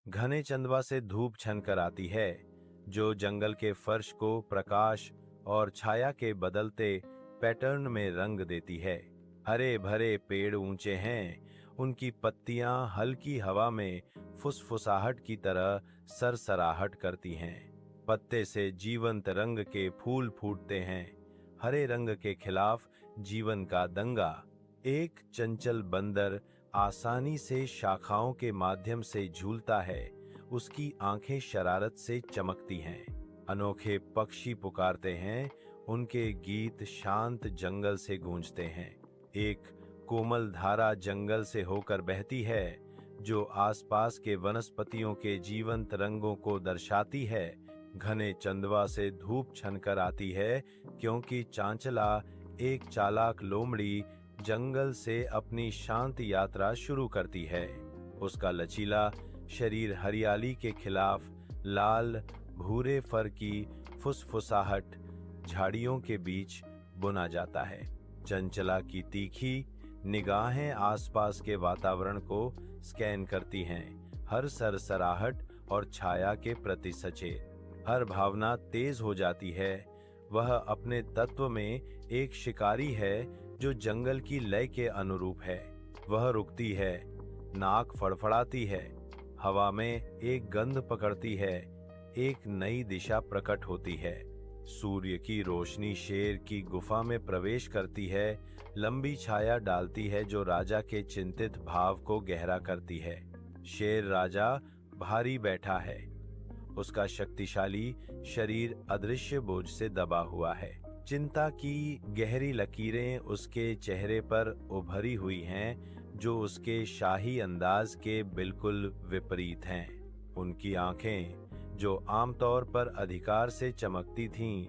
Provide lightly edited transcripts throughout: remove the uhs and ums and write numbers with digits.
घने चंदवा से धूप छनकर आती है, जो जंगल के फर्श को प्रकाश और छाया के बदलते पैटर्न में रंग देती है। हरे भरे पेड़ ऊंचे हैं, उनकी पत्तियां हल्की हवा में फुसफुसाहट की तरह सरसराहट करती हैं। पत्ते से जीवंत रंग के फूल फूटते हैं, हरे रंग के खिलाफ जीवन का दंगा। एक चंचल बंदर आसानी से शाखाओं के माध्यम से झूलता है, उसकी आंखें शरारत से चमकती हैं। अनोखे पक्षी पुकारते हैं, उनके गीत शांत जंगल से गूंजते हैं। एक कोमल धारा जंगल से होकर बहती है, जो आसपास के वनस्पतियों के जीवंत रंगों को दर्शाती है। घने चंदवा से धूप छनकर आती है, क्योंकि चांचला एक चालाक लोमड़ी जंगल से अपनी शांत यात्रा शुरू करती है। उसका लचीला शरीर हरियाली के खिलाफ लाल भूरे फर की फुसफुसाहट झाड़ियों के बीच बुना जाता है। चंचला की तीखी निगाहें आसपास के वातावरण को स्कैन करती हैं, हर सरसराहट और छाया के प्रति सचेत। हर भावना तेज हो जाती है। वह अपने तत्व में एक शिकारी है, जो जंगल की लय के अनुरूप है। वह रुकती है, नाक फड़फड़ाती है, हवा में एक गंध पकड़ती है, एक नई दिशा प्रकट होती है। सूर्य की रोशनी शेर की गुफा में प्रवेश करती है, लंबी छाया डालती है जो राजा के चिंतित भाव को गहरा करती है। शेर राजा भारी बैठा है, उसका शक्तिशाली शरीर अदृश्य बोझ से दबा हुआ है। चिंता की गहरी लकीरें उसके चेहरे पर उभरी हुई हैं, जो उसके शाही अंदाज के बिल्कुल विपरीत हैं। उनकी आंखें, जो आमतौर पर अधिकार से चमकती थीं,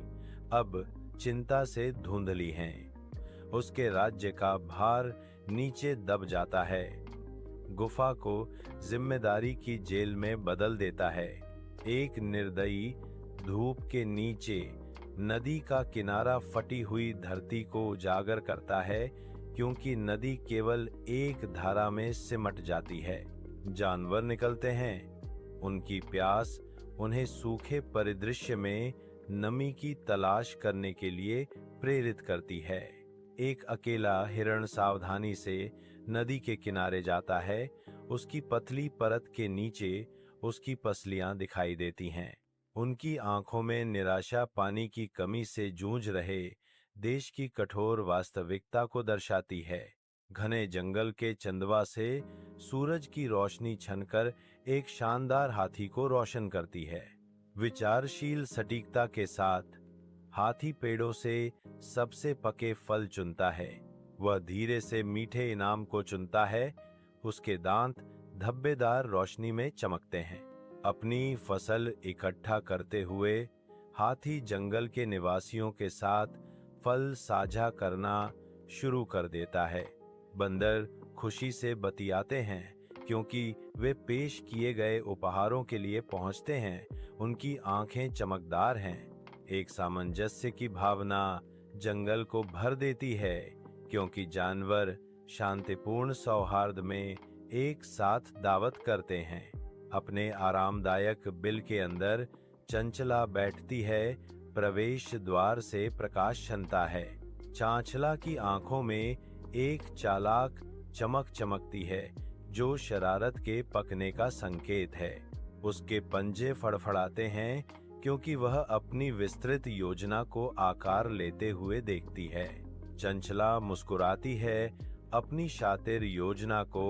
अब चिंता से धुंधली हैं। उसके राज्य का भार नीचे दब जाता है, गुफा को जिम्मेदारी की जेल में बदल देता है। एक निर्दयी धूप के नीचे नदी का किनारा फटी हुई धरती को उजागर करता है, क्योंकि नदी केवल एक धारा में सिमट जाती है। जानवर निकलते हैं, उनकी प्यास उन्हें सूखे परिदृश्य में नमी की तलाश करने के लिए प्रेरित करती है। एक अकेला हिरण सावधानी से नदी के किनारे जाता है, उसकी पतली परत के नीचे उसकी पसलियां दिखाई देती हैं। उनकी आंखों में निराशा पानी की कमी से जूझ रहे देश की कठोर वास्तविकता को दर्शाती है। घने जंगल के चंदवा से सूरज की रोशनी छनकर एक शानदार हाथी को रोशन करती है। विचारशील सटीकता के साथ हाथी पेड़ों से सबसे पके फल चुनता है। वह धीरे से मीठे इनाम को चुनता है, उसके दांत धब्बेदार रोशनी में चमकते हैं। अपनी फसल इकट्ठा करते हुए हाथी जंगल के निवासियों के साथ फल साझा करना शुरू कर देता है। बंदर खुशी से बतियाते हैं, क्योंकि वे पेश किए गए उपहारों के लिए पहुंचते हैं। उनकी आंखें चमकदार हैं। एक सामंजस्य की भावना जंगल को भर देती है, क्योंकि जानवर शांतिपूर्ण सौहार्द में एक साथ दावत करते हैं। अपने आरामदायक बिल के अंदर चंचला बैठती है, प्रवेश द्वार से प्रकाश छनता है। चांचला की आंखों में एक चालाक चमक चमकती है, जो शरारत के पकने का संकेत है। उसके पंजे फड़फड़ाते हैं, क्योंकि वह अपनी विस्तृत योजना को आकार लेते हुए देखती है। चंचला मुस्कुराती है, अपनी शातिर योजना को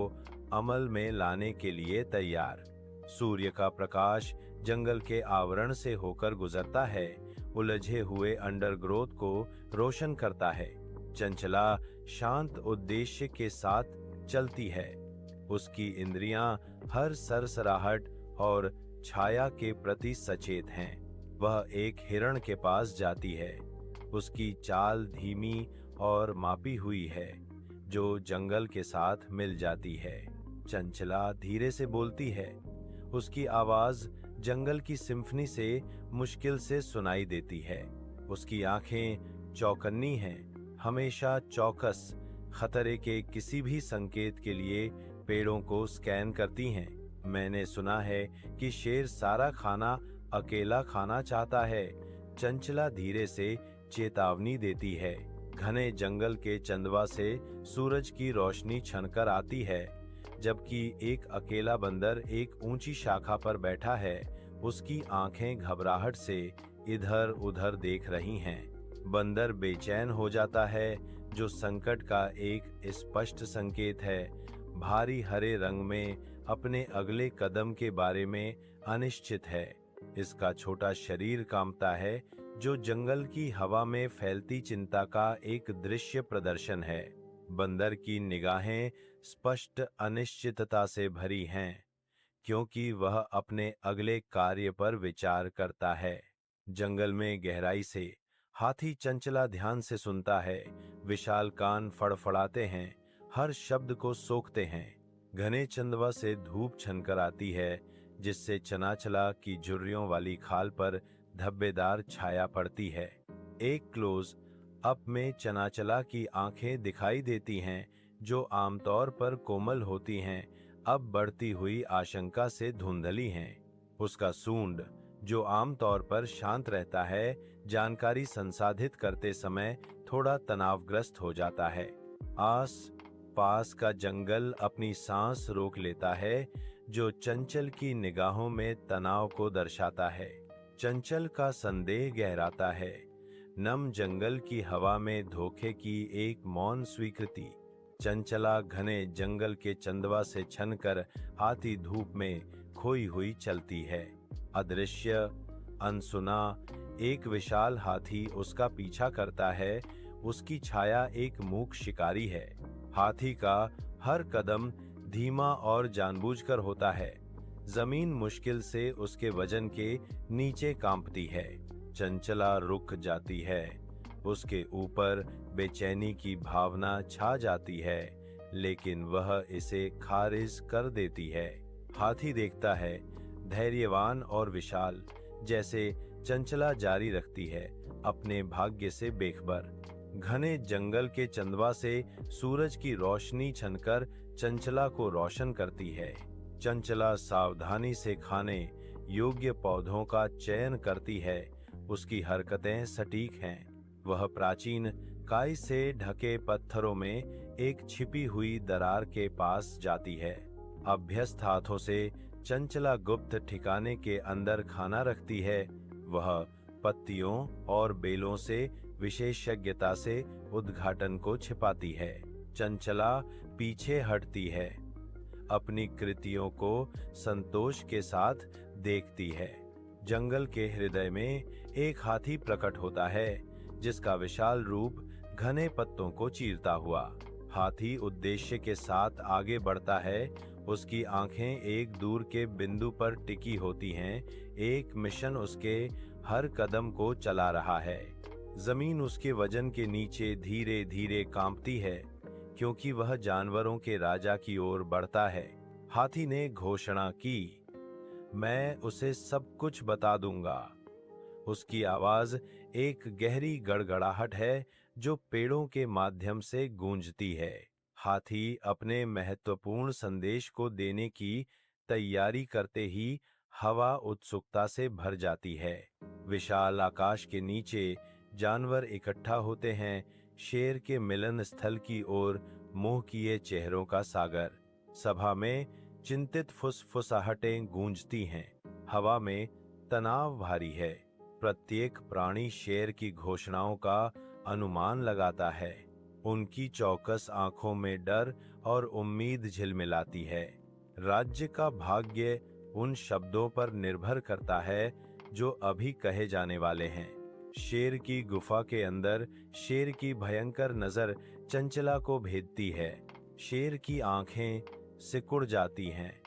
अमल में लाने के लिए तैयार। सूर्य का प्रकाश जंगल के आवरण से होकर गुजरता है, उलझे हुए अंडरग्रोथ को रोशन करता है। चंचला शांत उद्देश्य के साथ चलती है। उसकी इंद्रियां हर सरसराहट और छाया के प्रति सचेत हैं। वह एक हिरण के पास जाती है। उसकी चाल धीमी और मापी हुई है, जो जंगल के साथ मिल जाती है। चंचला धीरे से बोलती है। उसकी आवाज जंगल की सिम्फनी से मुश्किल से सुनाई देती है। उसकी आंखें चौकन्नी हैं, हमेशा चौकस, खतरे के किसी भी संकेत के लिए पेड़ों को स्कैन करती हैं। मैंने सुना है कि शेर सारा खाना अकेला खाना चाहता है। चंचला धीरे से चेतावनी देती है। घने जंगल के चंदवा से सूरज की रोशनी छनकर आती है, जबकि एक अकेला बंदर एक ऊंची शाखा पर बैठा है। उसकी आंखें घबराहट से इधर उधर देख रही हैं। बंदर बेचैन हो जाता है, जो संकट का एक स्पष्ट संकेत है। भारी हरे रंग में अपने अगले कदम के बारे में अनिश्चित है। इसका छोटा शरीर कांपता है, जो जंगल की हवा में फैलती चिंता का एक दृश्य प्रदर्शन है। बंदर की निगाहें स्पष्ट अनिश्चितता से भरी हैं, क्योंकि वह अपने अगले कार्य पर विचार करता है। जंगल में गहराई से हाथी चंचला ध्यान से सुनता है। विशाल कान फड़फड़ाते हैं, हर शब्द को सोखते हैं। घने चंदवा से धूप छनकर आती है, जिससे चनाचला की झुर्रियों वाली खाल पर धब्बेदार छाया पड़ती है। एक क्लोज अप में चनाचला की आंखें दिखाई देती हैं, जो आमतौर पर कोमल होती हैं, अब बढ़ती हुई आशंका से धुंधली हैं। उसका सूंड, जो आमतौर पर शांत रहता है, जानकारी संसाधित करते समय थोड़ा तनावग्रस्त हो जाता है। आस पास का जंगल अपनी सांस रोक लेता है, जो चंचल की निगाहों में तनाव को दर्शाता है। चंचल का संदेह गहराता है। नम जंगल की हवा में धोखे की एक मौन स्वीकृति। चंचला घने जंगल के चंदवा से छनकर आती धूप में खोई हुई चलती है। अदृश्य, अनसुना एक विशाल हाथी उसका पीछा करता है। उसकी छाया एक मूक शिकारी है। हाथी का हर कदम धीमा और जानबूझकर होता है। जमीन मुश्किल से उसके वजन के नीचे कांपती है। चंचला रुक जाती है। उसके ऊपर बेचैनी की भावना छा जाती है, लेकिन वह इसे खारिज कर देती है। हाथी देखता है, धैर्यवान और विशाल, जैसे चंचला जारी रखती है, अपने भाग्य से बेखबर। घने जंगल के चंदवा से सूरज की रोशनी छनकर चंचला को रोशन करती है। चंचला सावधानी से खाने योग्य पौधों का चयन करती है। उसकी हरकतें सटीक हैं। वह प्राचीन काई से ढके पत्थरों में एक छिपी हुई दरार के पास जाती है। अभ्यस्त हाथों से चंचला गुप्त ठिकाने के अंदर खाना रखती है। वह पत्तियों और बेलों से विशेषज्ञता से उद्घाटन को छिपाती है। चंचला पीछे हटती है, अपनी कृतियों को संतोष के साथ देखती है। जंगल के हृदय में एक हाथी प्रकट होता है, जिसका विशाल रूप घने पत्तों को चीरता हुआ। हाथी उद्देश्य के साथ आगे बढ़ता है। उसकी आंखें एक दूर के बिंदु पर टिकी होती हैं। एक मिशन उसके हर कदम को चला रहा है। जमीन उसके वजन के नीचे धीरे धीरे कांपती है, क्योंकि वह जानवरों के राजा की ओर बढ़ता है। हाथी ने घोषणा की, मैं उसे सब कुछ बता दूंगा। उसकी आवाज एक गहरी गड़गड़ाहट है, जो पेड़ों के माध्यम से गूंजती है। हाथी अपने महत्वपूर्ण संदेश को देने की तैयारी करते ही हवा उत्सुकता से भर जाती है। विशाल आकाश के नीचे जानवर इकट्ठा होते हैं। शेर के मिलन स्थल की ओर मोह किए चेहरों का सागर। सभा में चिंतित फुसफुसाहटें गूंजती हैं। हवा में तनाव भारी है। प्रत्येक प्राणी शेर की घोषणाओं का अनुमान लगाता है। उनकी चौकस आंखों में डर और उम्मीद झिलमिलाती है। राज्य का भाग्य उन शब्दों पर निर्भर करता है जो अभी कहे जाने वाले हैं। शेर की गुफा के अंदर शेर की भयंकर नजर चंचला को भेदती है। शेर की आंखें सिकुड़ जाती हैं।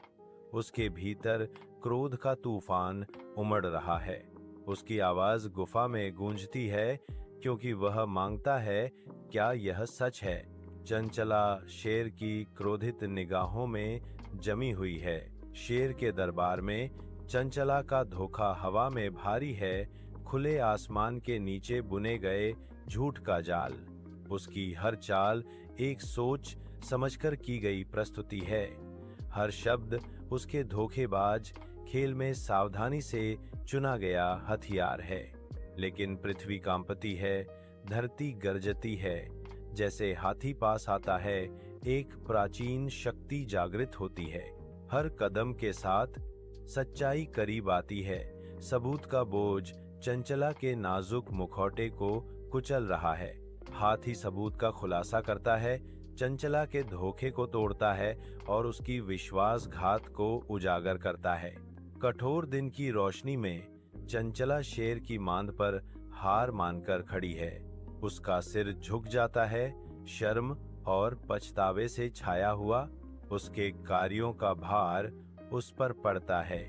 उसके भीतर क्रोध का तूफान उमड़ रहा है। उसकी आवाज गुफा में गूंजती है, क्योंकि वह मांगता है, क्या यह सच है? चंचला शेर की क्रोधित निगाहों में जमी हुई है। शेर के दरबार में चंचला का धोखा हवा में भारी है, खुले आसमान के नीचे बुने गए झूठ का जाल। उसकी हर चाल एक सोच समझकर की गई प्रस्तुति है। हर शब्द उसके धोखेबाज खेल में सावधानी से चुना गया हथियार है। लेकिन पृथ्वी कांपती है, धरती गरजती है, जैसे हाथी पास आता है एक प्राचीन शक्ति जागृत होती है। हर कदम के साथ सच्चाई करीब आती है। सबूत का बोझ चंचला के नाजुक मुखौटे को कुचल रहा है। हाथी सबूत का खुलासा करता है, चंचला के धोखे को तोड़ता है और उसकी विश्वासघात को उजागर करता है। कठोर दिन की रोशनी में चंचला शेर की मांद पर हार मानकर खड़ी है। उसका सिर झुक जाता है, शर्म और पछतावे से छाया हुआ। उसके कार्यों का भार उस पर पड़ता है।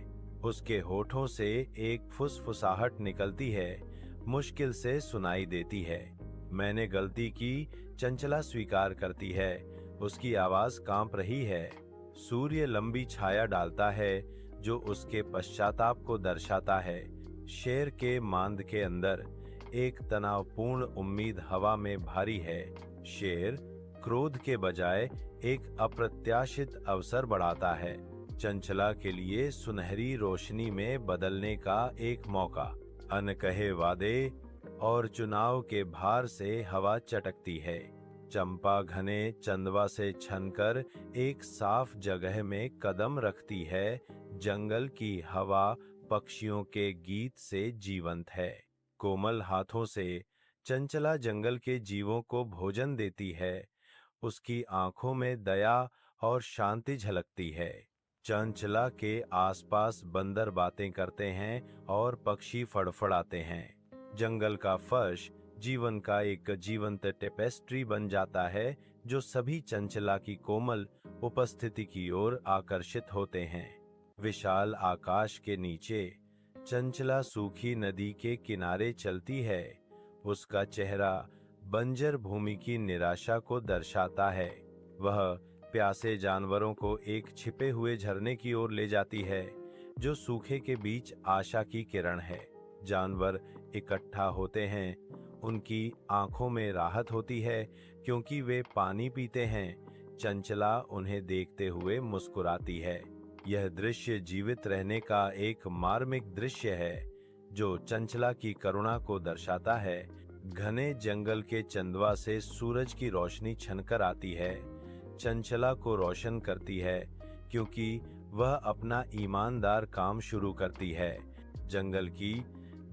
उसके होठों से एक फुसफुसाहट निकलती है, मुश्किल से सुनाई देती है। मैंने गलती की, चंचला स्वीकार करती है। उसकी आवाज कांप रही है। सूर्य लंबी छाया डालता है जो उसके पश्चाताप को दर्शाता है। शेर के मांद के अंदर एक तनावपूर्ण उम्मीद हवा में भारी है। शेर क्रोध के बजाय एक अप्रत्याशित अवसर बढ़ाता है, चंचला के लिए सुनहरी रोशनी में बदलने का एक मौका। अनकहे वादे और चुनाव के भार से हवा चटकती है। चंपा घने चंदवा से छनकर एक साफ जगह में कदम रखती है। जंगल की हवा पक्षियों के गीत से जीवंत है। कोमल हाथों से चंचला जंगल के जीवों को भोजन देती है। उसकी आंखों में दया और शांति झलकती है। चंचला के आसपास बंदर बातें करते हैं और पक्षी फड़फड़ाते हैं। जंगल का फर्श जीवन का एक जीवंत टेपेस्ट्री बन जाता है जो सभी चंचला की कोमल उपस्थिति की ओर आकर्षित होते हैं। विशाल आकाश के नीचे चंचला सूखी नदी के किनारे चलती है। उसका चेहरा बंजर भूमि की निराशा को दर्शाता है। वह प्यासे जानवरों को एक छिपे हुए झरने की ओर ले जाती है जो सूखे के बीच आशा की किरण है। जानवर इकट्ठा होते हैं। उनकी आंखों में राहत होती है क्योंकि वे पानी पीते हैं। चंचला उन्हें देखते हुए मुस्कुराती है। यह दृश्य जीवित रहने का एक मार्मिक दृश्य है जो चंचला की करुणा को दर्शाता है। घने जंगल के चंदवा से सूरज की रोशनी छनकर आती है, चंचला को रोशन करती है क्योंकि वह अपना ईमानदार काम शुरू करती है। जंगल की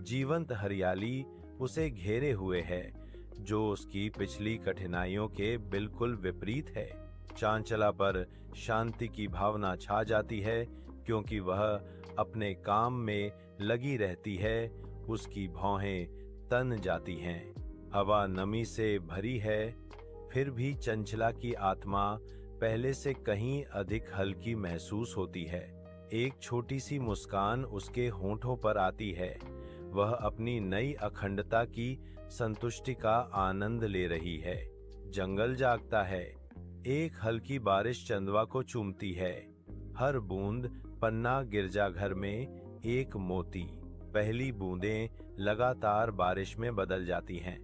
जीवंत हरियाली उसे घेरे हुए है जो उसकी पिछली कठिनाइयों के बिल्कुल विपरीत है। चांचला पर शांति की भावना छा जाती है क्योंकि वह अपने काम में लगी रहती है। उसकी भौहें तन जाती हैं। हवा नमी से भरी है, फिर भी चंचला की आत्मा पहले से कहीं अधिक हल्की महसूस होती है। एक छोटी सी मुस्कान उसके होंठों पर आती है। वह अपनी नई अखंडता की संतुष्टि का आनंद ले रही है। जंगल जागता है। एक हल्की बारिश चंदवा को चूमती है। हर बूंद पन्ना गिरजाघर में एक मोती। पहली बूंदें लगातार बारिश में बदल जाती हैं।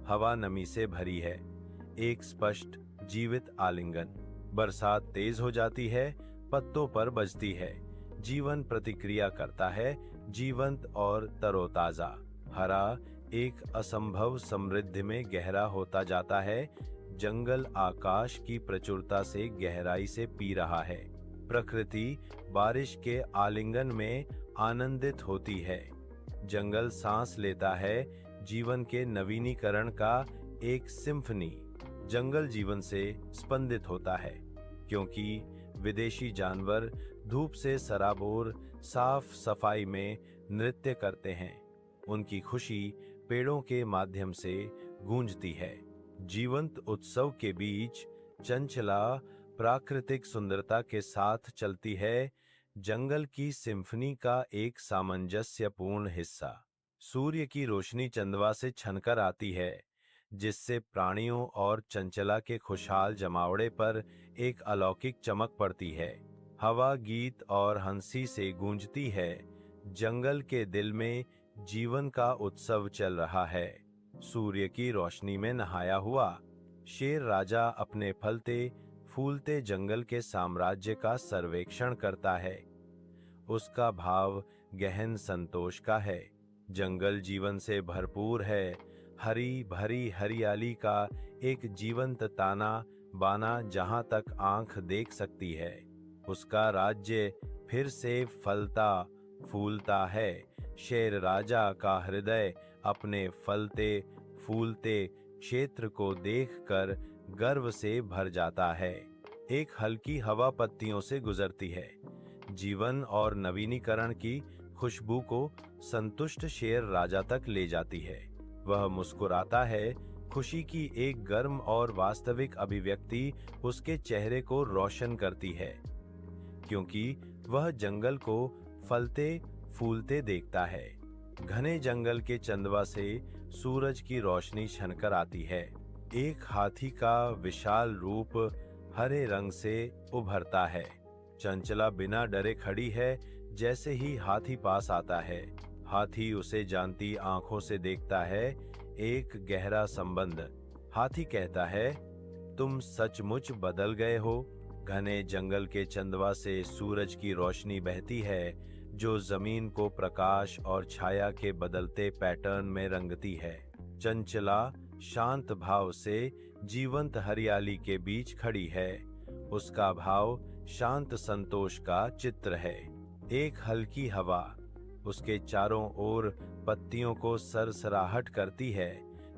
हवा नमी से भरी है। एक स्पष्ट जीवित आलिंगन। बरसात तेज हो जाती है, पत्तों पर बजती है। जीवन प्रतिक्रिया करता है, जीवंत और तरोताजा। हरा एक असंभव समृद्धि में गहरा होता जाता है। जंगल आकाश की प्रचुरता से गहराई से पी रहा है। प्रकृति बारिश के आलिंगन में आनंदित होती है। जंगल सांस लेता है, जीवन के नवीनीकरण का एक सिम्फनी। जंगल जीवन से स्पंदित होता है क्योंकि विदेशी जानवर धूप से सराबोर साफ सफाई में नृत्य करते हैं। उनकी खुशी पेड़ों के माध्यम से गूंजती है। जीवंत उत्सव के बीच चंचला प्राकृतिक सुंदरता के साथ चलती है, जंगल की सिम्फनी का एक सामंजस्यपूर्ण हिस्सा। सूर्य की रोशनी चंदवा से छनकर आती है, जिससे प्राणियों और चंचला के खुशहाल जमावड़े पर एक अलौकिक चमक पड़ती है। हवा गीत और हंसी से गूंजती है। जंगल के दिल में जीवन का उत्सव चल रहा है। सूर्य की रोशनी में नहाया हुआ शेर राजा अपने फलते फूलते जंगल के साम्राज्य का सर्वेक्षण करता है। उसका भाव गहन संतोष का है। जंगल जीवन से भरपूर है। हरी भरी हरियाली का एक जीवंत ताना बाना जहां तक आंख देख सकती है। उसका राज्य फिर से फलता फूलता है। शेर राजा का हृदय अपने फलते फूलते क्षेत्र को देखकर गर्व से भर जाता है। एक हल्की हवा पत्तियों से गुजरती है। जीवन और नवीनीकरण की खुशबू को संतुष्ट शेर राजा तक ले जाती है। वह मुस्कुराता है। खुशी की एक गर्म और वास्तविक अभिव्यक्ति उसके चेहरे को रोशन करती है, क्योंकि वह जंगल को फलते फूलते देखता है। घने जंगल के चंदवा से सूरज की रोशनी छनकर आती है। एक हाथी का विशाल रूप हरे रंग से उभरता है। चंचला बिना डरे खड़ी है। जैसे ही हाथी पास आता है, हाथी उसे जानती आंखों से देखता है। एक गहरा संबंध। हाथी कहता है, तुम सचमुच बदल गए हो। घने जंगल के चंदवा से सूरज की रोशनी बहती है, जो जमीन को प्रकाश और छाया के बदलते पैटर्न में रंगती है। चंचला शांत भाव से जीवंत हरियाली के बीच खड़ी है। उसका भाव शांत संतोष का चित्र है। एक हल्की हवा उसके चारों ओर पत्तियों को सरसराहट करती है,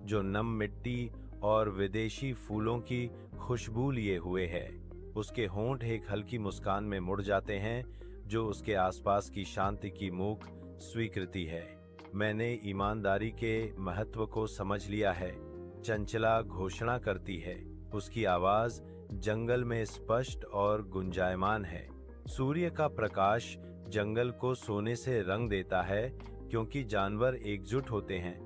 जो नम मिट्टी और विदेशी फूलों की खुशबू लिए हुए है। उसके होंठ एक हल्की मुस्कान में मुड़ जाते हैं, जो उसके आसपास की शांति की मूक स्वीकृति है। मैंने ईमानदारी के महत्व को समझ लिया है, चंचला घोषणा करती है। उसकी आवाज जंगल में स्पष्ट और गुंजायमान है। सूर्य का प्रकाश जंगल को सोने से रंग देता है, क्योंकि जानवर एकजुट होते हैं।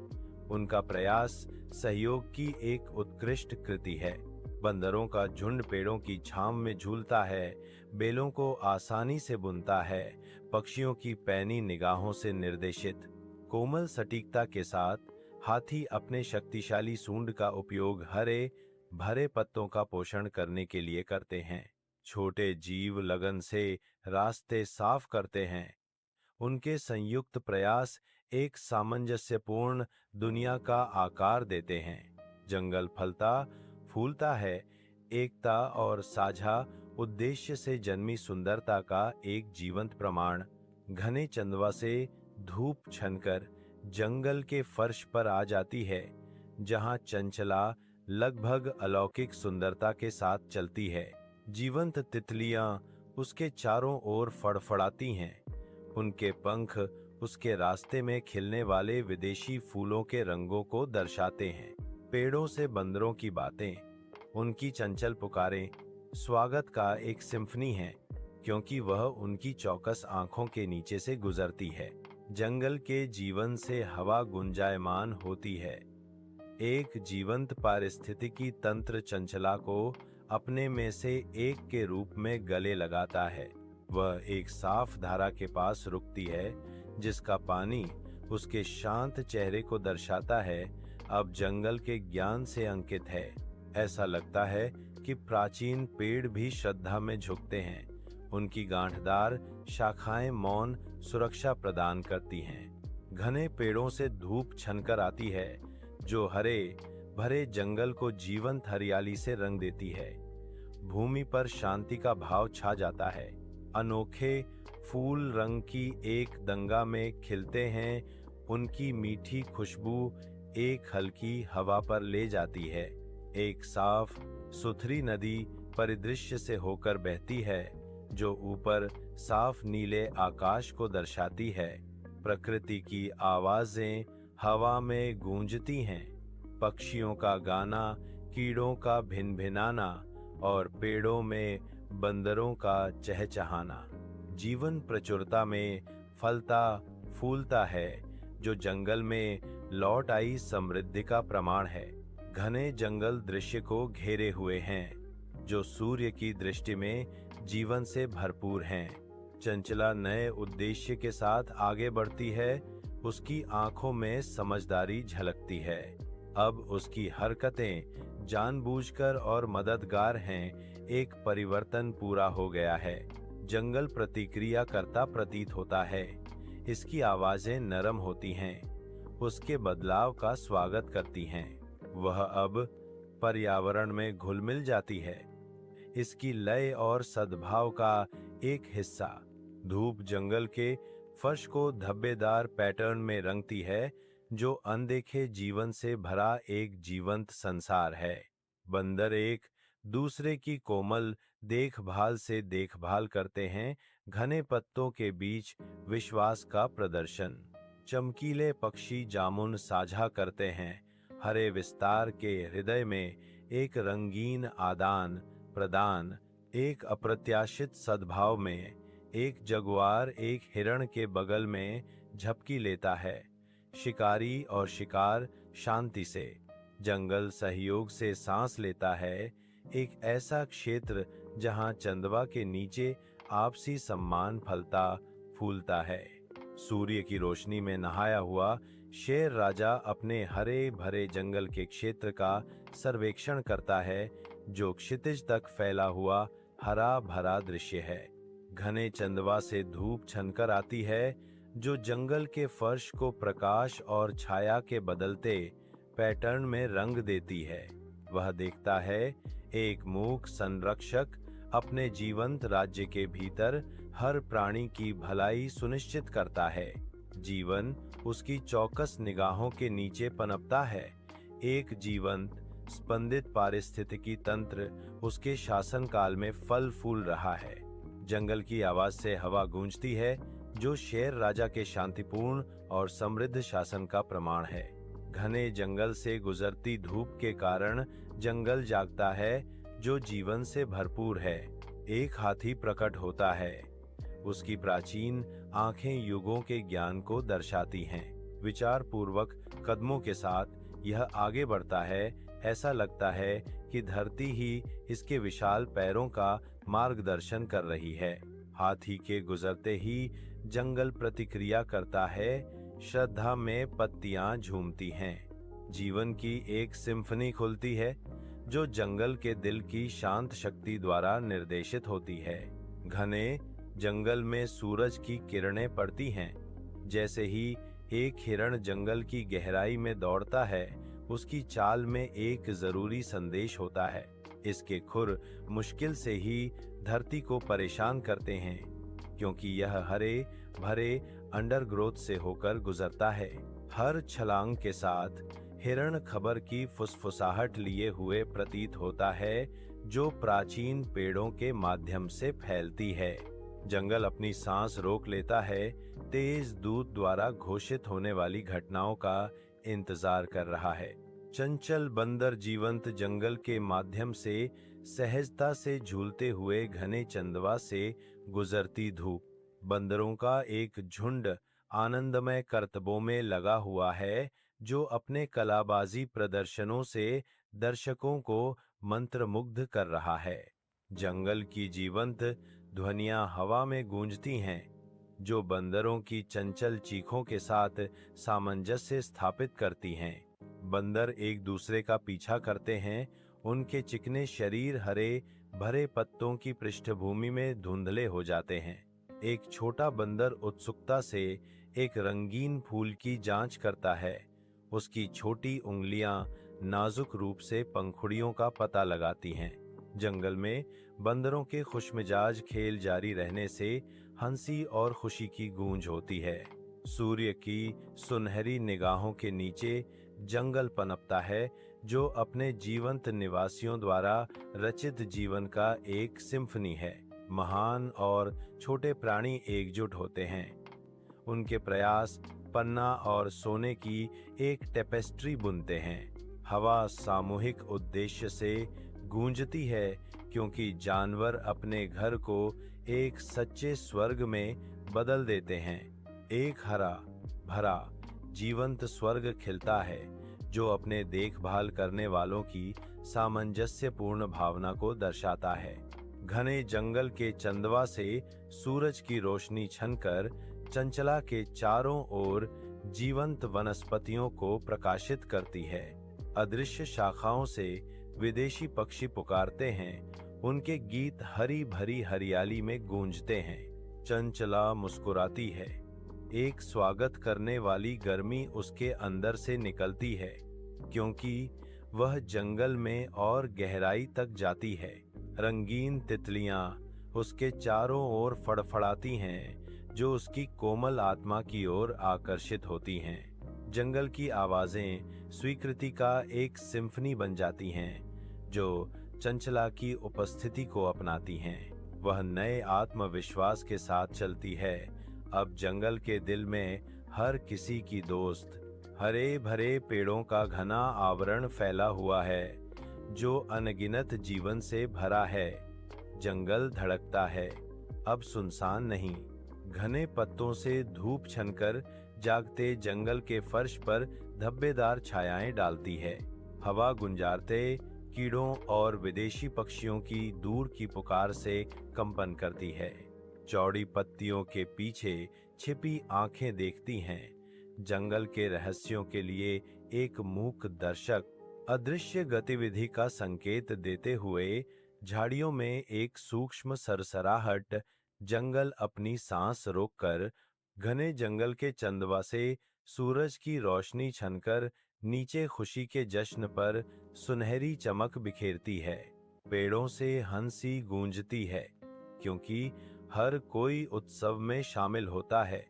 उनका प्रयास सहयोग की एक उत्कृष्ट कृति है। बंदरों का झुंड पेड़ों की छांव में झूलता है, बेलों को आसानी से बुनता है। पक्षियों की पैनी निगाहों से निर्देशित कोमल सटीकता के साथ हाथी अपने शक्तिशाली सूंड का उपयोग हरे भरे पत्तों का पोषण करने के लिए करते हैं। छोटे जीव लगन से रास्ते साफ करते हैं। उनके संयुक्त प्रयास एक सामंजस्यपूर्ण दुनिया का आकार देते हैं। जंगल फलता फूलता है, एकता और साझा उद्देश्य से जन्मी सुंदरता का एक जीवंत प्रमाण। घने चंदवा से धूप छनकर जंगल के फर्श पर आ जाती है, जहां चंचला लगभग अलौकिक सुंदरता के साथ चलती है। जीवंत तितलियां उसके चारों ओर फड़फड़ाती हैं। उनके पंख उसके रास्ते में खिलने वाले विदेशी फूलों के रंगों को दर्शाते हैं। पेड़ों से बंदरों की बातें, उनकी चंचल पुकारें स्वागत का एक सिम्फनी है, क्योंकि वह उनकी चौकस आंखों के नीचे से गुजरती है। जंगल के जीवन से हवा गुंजायमान होती है। एक जीवंत पारिस्थितिकी तंत्र चंचला को अपने में से एक के रूप में गले लगाता है। वह एक साफ धारा के पास रुकती है, जिसका पानी उसके शांत चेहरे को दर्शाता है, अब जंगल के ज्ञान से अंकित है। ऐसा लगता है कि प्राचीन पेड़ भी श्रद्धा में झुकते हैं। उनकी गांठदार शाखाएं मौन सुरक्षा प्रदान करती हैं। घने पेड़ों से धूप छनकर आती है, जो हरे भरे जंगल को जीवंत हरियाली से रंग देती है। भूमि पर शांति का भाव छा जाता है। अनोखे फूल रंग की एक दंगा में खिलते हैं। उनकी मीठी खुशबू एक हल्की हवा पर ले जाती है। एक साफ सुथरी नदी परिदृश्य से होकर बहती है, जो ऊपर साफ नीले आकाश को दर्शाती है। प्रकृति की आवाजें हवा में गूंजती हैं। पक्षियों का गाना, कीड़ों का भिनभिनाना और पेड़ों में बंदरों का चहचहाना। जीवन प्रचुरता में फलता फूलता है, जो जंगल में लौट आई समृद्धि का प्रमाण है। घने जंगल दृश्य को घेरे हुए हैं, जो सूर्य की दृष्टि में जीवन से भरपूर हैं। चंचला नए उद्देश्य के साथ आगे बढ़ती है। उसकी आंखों में समझदारी झलकती है। अब उसकी हरकतें जानबूझकर और मददगार हैं। एक परिवर्तन पूरा हो गया है। जंगल प्रतिक्रिया करता प्रतीत होता है। इसकी आवाजें नरम होती हैं, उसके बदलाव का स्वागत करती हैं। वह अब पर्यावरण में घुल मिल जाती है, इसकी लय और सद्भाव का एक हिस्सा। धूप जंगल के फर्श को धब्बेदार पैटर्न में रंगती है, जो अनदेखे जीवन से भरा एक जीवंत संसार है। बंदर एक दूसरे की कोमल देखभाल से देखभाल करते हैं, घने पत्तों के बीच विश्वास का प्रदर्शन। चमकीले पक्षी जामुन साझा करते हैं, हरे विस्तार के हृदय में एक रंगीन आदान प्रदान। एक अप्रत्याशित सद्भाव में एक जगुआर एक हिरण के बगल में झपकी लेता है। शिकारी और शिकार शांति से, जंगल सहयोग से सांस लेता है। एक ऐसा क्षेत्र जहां चंदवा के नीचे आपसी सम्मान फलता फूलता है। सूर्य की रोशनी में नहाया हुआ शेर राजा अपने हरे भरे जंगल के क्षेत्र का सर्वेक्षण करता है, जो क्षितिज तक फैला हुआ हरा भरा दृश्य है। घने चंदवा से धूप छनकर आती है, जो जंगल के फर्श को प्रकाश और छाया के बदलते पैटर्न में रंग देती है। वह देखता है, एक मूक संरक्षक अपने जीवंत राज्य के भीतर हर प्राणी की भलाई सुनिश्चित करता है। जीवन उसकी चौकस निगाहों के नीचे पनपता है। एक जीवंत स्पंदित पारिस्थितिकी तंत्र उसके शासनकाल में फल फूल रहा है। जंगल की आवाज से हवा गूंजती है, जो शेर राजा के शांतिपूर्ण और समृद्ध शासन का प्रमाण है। घने जंगल से गुजरती धूप के कारण जंगल जागता है, जो जीवन से भरपूर है। एक हाथी प्रकट होता है, उसकी प्राचीन आंखें युगों के ज्ञान को दर्शाती हैं। विचार पूर्वक कदमों के साथ यह आगे बढ़ता है। ऐसा लगता है कि धरती ही इसके विशाल पैरों का मार्गदर्शन कर रही है। हाथी के गुजरते ही जंगल प्रतिक्रिया करता है, श्रद्धा में पत्तियां झूमती हैं। जीवन की एक सिम्फनी खुलती है, जो जंगल के दिल की शांत शक्ति द्वारा निर्देशित होती है। घने जंगल में सूरज की किरणें पड़ती हैं। जैसे ही एक हिरण जंगल की गहराई में दौड़ता है, उसकी चाल में एक जरूरी संदेश होता है। इसके खुर मुश्किल से ही धरती को परेशान करते हैं, क्योंकि यह हरे भरे अंडरग्रोथ से होकर गुजरता है। हर छलांग के साथ हिरण खबर की फुसफुसाहट लिए हुए प्रतीत होता है, जो प्राचीन पेड़ों के माध्यम से फैलती है। जंगल अपनी सांस रोक लेता है, तेज दूत द्वारा घोषित होने वाली घटनाओं का इंतजार कर रहा है। चंचल बंदर जीवंत जंगल के माध्यम से सहजता से झूलते हुए घने चंदवा से गुजरती धूप। बंदरों का एक झुंड आनंदमय करतबों में लगा हुआ है, जो अपने कलाबाजी प्रदर्शनों से दर्शकों को मंत्रमुग्ध कर रहा है। जंगल की जीवंत ध्वनियां हवा में गूंजती हैं, जो बंदरों की चंचल चीखों के साथ सामंजस्य स्थापित करती हैं। बंदर एक दूसरे का पीछा करते हैं, उनके चिकने शरीर हरे भरे पत्तों की पृष्ठभूमि में धुंधले हो जाते हैं। एक छोटा बंदर उत्सुकता से एक रंगीन फूल की जांच करता है। उसकी छोटी उंगलियां नाजुक रूप से पंखुड़ियों का पता लगाती हैं। जंगल में बंदरों के खुशमिजाज खेल जारी रहने से हंसी और खुशी की गूंज होती है। सूर्य की सुनहरी निगाहों के नीचे जंगल पनपता है, जो अपने जीवंत निवासियों द्वारा रचित जीवन का एक सिम्फनी है। महान और छोटे प्राणी एकजुट होते हैं। उनके प्रयास पन्ना और सोने की एक टेपेस्ट्री बुनते हैं। हवा सामूहिक उद्देश्य से गूंजती है, क्योंकि जानवर अपने घर को एक सच्चे स्वर्ग में बदल देते हैं। एक हरा भरा जीवंत स्वर्ग खिलता है, जो अपने देखभाल करने वालों की सामंजस्यपूर्ण भावना को दर्शाता है। घने जंगल के चंदवा से सूरज की रोशनी छनकर चंचला के चारों ओर जीवंत वनस्पतियों को प्रकाशित करती है। अदृश्य शाखाओं से विदेशी पक्षी पुकारते हैं, उनके गीत हरी भरी हरियाली में गूंजते हैं। चंचला मुस्कुराती है, एक स्वागत करने वाली गर्मी उसके अंदर से निकलती है, क्योंकि वह जंगल में और गहराई तक जाती है। रंगीन तितलियां उसके चारों ओर फड़फड़ाती हैं, जो उसकी कोमल आत्मा की ओर आकर्षित होती हैं। जंगल की आवाजें स्वीकृति का एक सिम्फनी बन जाती हैं, जो चंचला की उपस्थिति को अपनाती हैं। वह नए आत्मविश्वास के साथ चलती है। अब जंगल के दिल में हर किसी की दोस्त। हरे भरे पेड़ों का घना आवरण फैला हुआ है, जो अनगिनत जीवन से भरा है। जंगल धड़कता है, अब सुनसान नहीं। घने पत्तों से धूप छनकर जागते जंगल के फर्श पर धब्बेदार छायाएं डालती है। हवा गुंजारते कीड़ों और विदेशी पक्षियों की दूर की पुकार से कंपन करती है। चौड़ी पत्तियों के पीछे छिपी आंखें देखती हैं, जंगल के रहस्यों के लिए एक मूक दर्शक। अदृश्य गतिविधि का संकेत देते हुए झाड़ियों में एक सूक्ष्म सरसराहट। जंगल अपनी सांस रोककर घने जंगल के चंदवा से सूरज की रोशनी छनकर नीचे खुशी के जश्न पर सुनहरी चमक बिखेरती है। पेड़ों से हंसी गूंजती है, क्योंकि हर कोई उत्सव में शामिल होता है।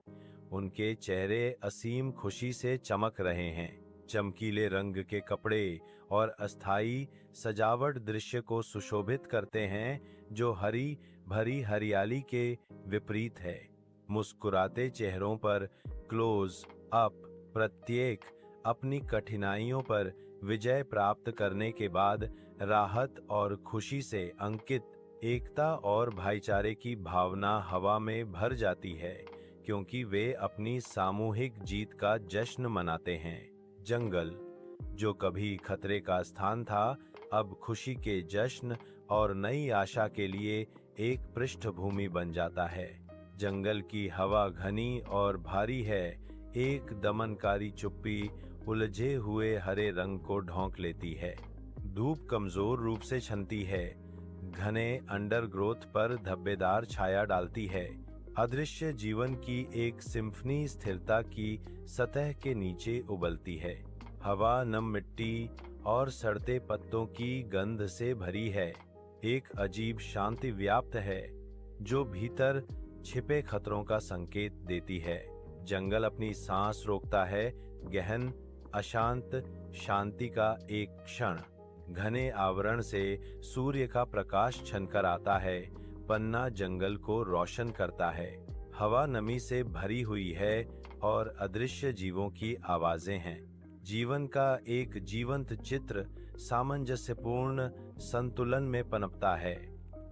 उनके चेहरे असीम खुशी से चमक रहे हैं। चमकीले रंग के कपड़े और अस्थाई सजावट दृश्य को सुशोभित करते हैं, जो हरी भरी हरियाली के विपरीत है। मुस्कुराते चेहरों पर क्लोज अप, प्रत्येक अपनी कठिनाइयों पर विजय प्राप्त करने के बाद राहत और खुशी से अंकित एकता और भाईचारे की भावना हवा में भर जाती है, क्योंकि वे अपनी सामूहिक जीत का जश्न मनाते हैं। जंगल, जो कभी खतरे का स्थान था, अब खुशी के जश्न और नई आशा के लिए एक पृष्ठभूमि बन जाता है। जंगल की हवा घनी और भारी है, एक दमनकारी चुप्पी उलझे हुए हरे रंग को ढोंक लेती है। धूप कमजोर रूप से छनती है, घने अंडरग्रोथ पर धब्बेदार छाया डालती है। अदृश्य जीवन की एक सिम्फनी स्थिरता की सतह के नीचे उबलती है। हवा नम मिट्टी और सड़ते पत्तों की गंध से भरी है। एक अजीब शांति व्याप्त है, जो भीतर छिपे खतरों का संकेत देती है। जंगल अपनी सांस रोकता है, गहन अशांत शांति का एक क्षण। घने आवरण से सूर्य का प्रकाश छनकर आता है, पन्ना जंगल को रोशन करता है। हवा नमी से भरी हुई है और अदृश्य जीवों की आवाजें हैं। जीवन का एक जीवंत चित्र सामंजस्यपूर्ण संतुलन में पनपता है।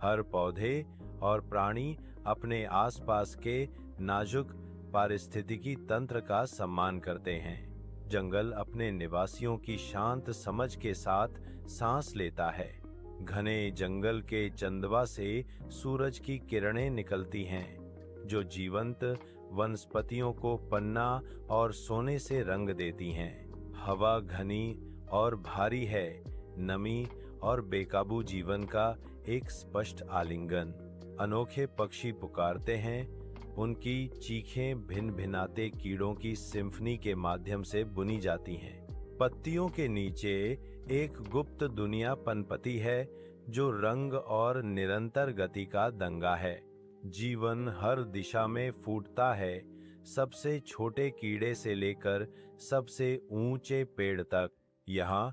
हर पौधे और प्राणी अपने आसपास के नाजुक पारिस्थितिकी तंत्र का सम्मान करते हैं। जंगल अपने निवासियों की शांत समझ के साथ सांस लेता है। घने जंगल के चंदवा से सूरज की किरणें निकलती हैं, जो जीवंत वनस्पतियों को पन्ना और सोने से रंग देती हैं। हवा घनी और भारी है, नमी और बेकाबू जीवन का एक स्पष्ट आलिंगन। अनोखे पक्षी पुकारते हैं, उनकी चीखें भिन भिनाते कीड़ों की सिम्फनी के माध्यम से बुनी जाती हैं। पत्तियों के नीचे एक गुप्त दुनिया पनपती है, जो रंग और निरंतर गति का दंगा है। जीवन हर दिशा में फूटता है, सबसे छोटे कीड़े से लेकर सबसे ऊंचे पेड़ तक। यहाँ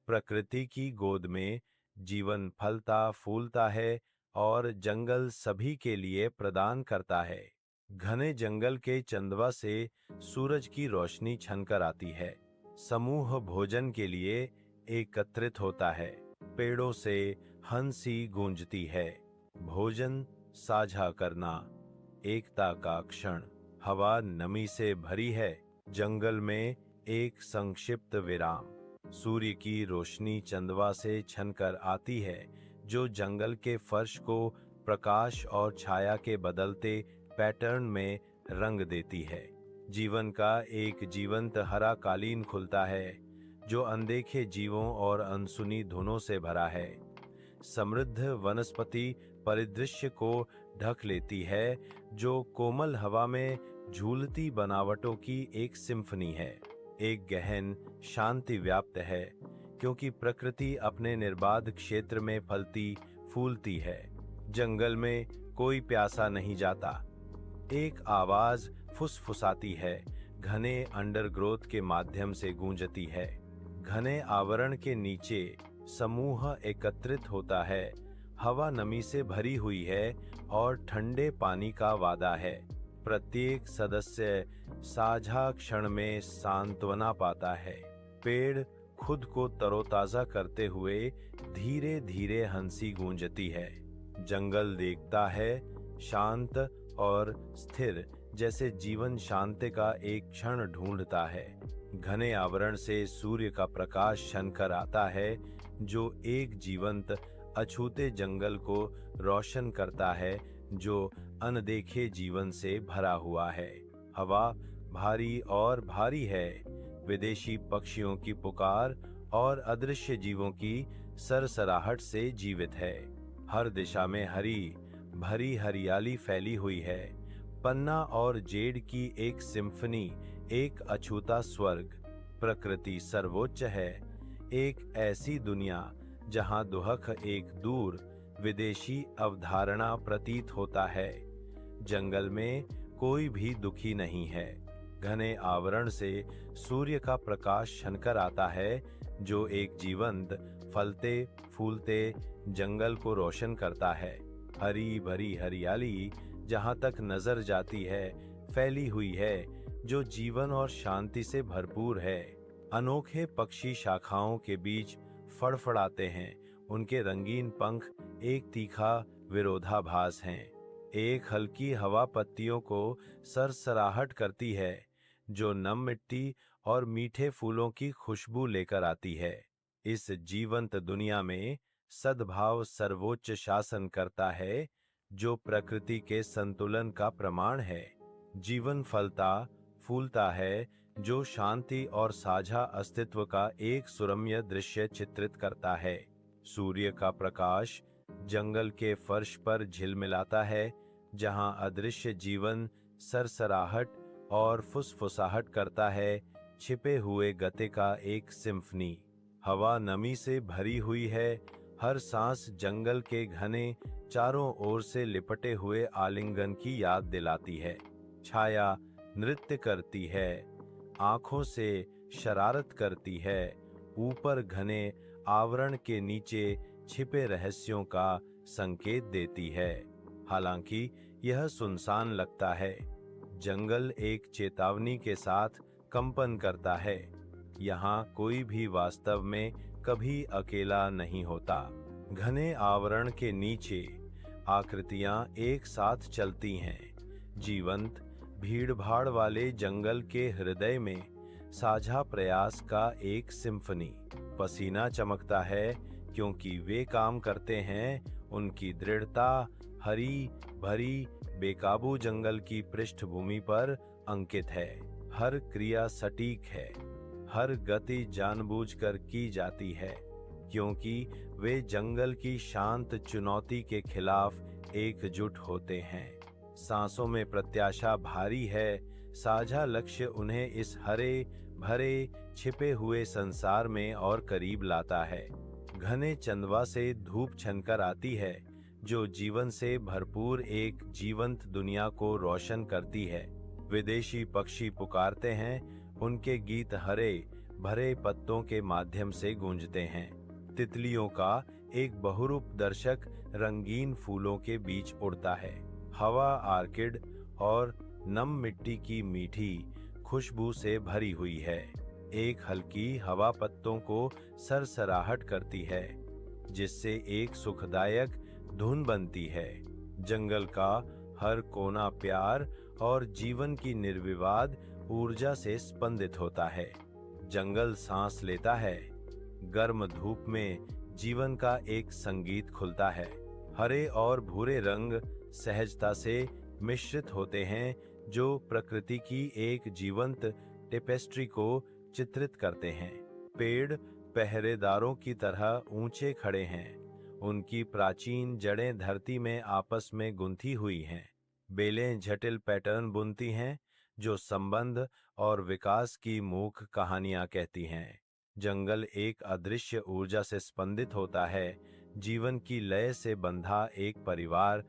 प्रकृति की गोद में जीवन फलता फूलता है और जंगल सभी के लिए प्रदान करता है। घने जंगल के चंदवा से सूरज की रोशनी छनकर आती है। समूह भोजन के लिए एकत्रित होता है। पेड़ों से हंसी गूंजती है। भोजन साझा करना, एकता का क्षण। हवा नमी से भरी है। जंगल में एक संक्षिप्त विराम। सूर्य की रोशनी चंदवा से छनकर आती है, जो जंगल के फर्श को प्रकाश और छाया के बदलते पैटर्न में रंग देती है। जीवन का एक जीवंत हरा कालीन खुलता है, जो अनदेखे जीवों और अनसुनी धुनों से भरा है। समृद्ध वनस्पति परिदृश्य को ढक लेती है, जो कोमल हवा में झूलती बनावटों की एक सिम्फनी है। एक गहन शांति व्याप्त है, क्योंकि प्रकृति अपने निर्बाध क्षेत्र में फलती फूलती है। जंगल में कोई प्यासा नहीं जाता। एक आवाज फुसफुसाती है, घने अंडरग्रोथ के माध्यम से गूंजती है। घने आवरण के नीचे समूह एकत्रित होता है। हवा नमी से भरी हुई है और ठंडे पानी का वादा है। प्रत्येक सदस्य साझा क्षण में सांत्वना पाता है। पेड़ खुद को तरोताजा करते हुए धीरे धीरे हंसी गूंजती है। जंगल देखता है, शांत और स्थिर, जैसे जीवन शांति का एक क्षण ढूंढता है। घने आवरण से सूर्य का प्रकाश छनकर आता है, जो एक जीवंत अछूते जंगल को रोशन करता है, जो अनदेखे जीवन से भरा हुआ है। हवा भारी और भारी है। विदेशी पक्षियों की पुकार और अदृश्य जीवों की सरसराहट से जीवित है। हर दिशा में हरी भरी हरियाली फैली हुई है। पन्ना और जेड की एक सिम्फनी, एक अछूता स्वर्ग। प्रकृति सर्वोच्च है। एक ऐसी दुनिया जहां दुहक एक दूर विदेशी अवधारणा प्रतीत होता है। जंगल में कोई भी दुखी नहीं है। घने आवरण से सूर्य का प्रकाश छनकर आता है, जो एक जीवंत फलते फूलते जंगल को रोशन करता है। हरी भरी हरियाली जहां तक नजर जाती है फैली हुई है, जो जीवन और शांति से भरपूर है। अनोखे पक्षी शाखाओं के बीच फड़फड़ाते हैं। उनके रंगीन पंख एक तीखा विरोधाभास हैं। एक हल्की हवा पत्तियों को सरसराहट करती है, जो नम मिट्टी और मीठे फूलों की खुशबू लेकर आती है। इस जीवंत दुनिया में सद्भाव सर्वोच्च शासन करता है, जो प्रकृति के संतुलन का प्रमाण है। जीवन फलता फूलता है, जो शांति और साझा अस्तित्व का एक सुरम्य दृश्य चित्रित करता है। सूर्य का प्रकाश जंगल के फर्श पर झिलमिलाता है, जहां अदृश्य जीवन सरसराहट और फुसफुसाहट करता है, छिपे हुए गति का एक सिम्फनी। हवा नमी से भरी हुई है। हर सांस जंगल के घने चारों ओर से लिपटे हुए आलिंगन की याद दिलाती है। छाया नृत्य करती है, आंखों से शरारत करती है, ऊपर घने आवरण के नीचे छिपे रहस्यों का संकेत देती है। हालांकि यह सुनसान लगता है, जंगल एक चेतावनी के साथ कंपन करता है। यहाँ कोई भी वास्तव में कभी अकेला नहीं होता। घने आवरण के नीचे आकृतियां एक साथ चलती हैं। जीवंत भीड़-भाड़ वाले जंगल के हृदय में साझा प्रयास का एक सिम्फनी। पसीना चमकता है, क्योंकि वे काम करते हैं। उनकी दृढ़ता हरी भरी बेकाबू जंगल की पृष्ठभूमि पर अंकित है। हर क्रिया सटीक है, हर गति जानबूझकर की जाती है, क्योंकि वे जंगल की शांत चुनौती के खिलाफ एकजुट होते हैं। सांसों में प्रत्याशा भारी है। साझा लक्ष्य उन्हें इस हरे भरे छिपे हुए संसार में और करीब लाता है। घने चंदवा से धूप छनकर आती है, जो जीवन से भरपूर एक जीवंत दुनिया को रोशन करती है। विदेशी पक्षी पुकारते हैं, उनके गीत हरे भरे पत्तों के माध्यम से गूंजते हैं। तितलियों का एक बहुरूप दर्शक रंगीन फूलों के बीच उड़ता है। हवा आर्किड और नम मिट्टी की मीठी खुशबू से भरी हुई है। एक हल्की हवा पत्तों को सरसराहट करती है, जिससे एक सुखदायक धुन बनती है। जंगल का हर कोना प्यार और जीवन की निर्विवाद ऊर्जा से स्पंदित होता है। जंगल सांस लेता है। गर्म धूप में जीवन का एक संगीत खुलता है। हरे और भूरे रंग सहजता से मिश्रित होते हैं, जो प्रकृति की एक जीवंत टेपेस्ट्री को चित्रित करते हैं। पेड़ पहरेदारों की तरह ऊंचे खड़े हैं। उनकी प्राचीन जड़ें धरती में आपस में गुंथी हुई हैं। बेलें जटिल पैटर्न बुनती हैं जो संबंध और विकास की मूक कहानियां कहती हैं। जंगल एक अदृश्य ऊर्जा से स्पंदित होता है, जीवन की लय से बंधा एक परिवार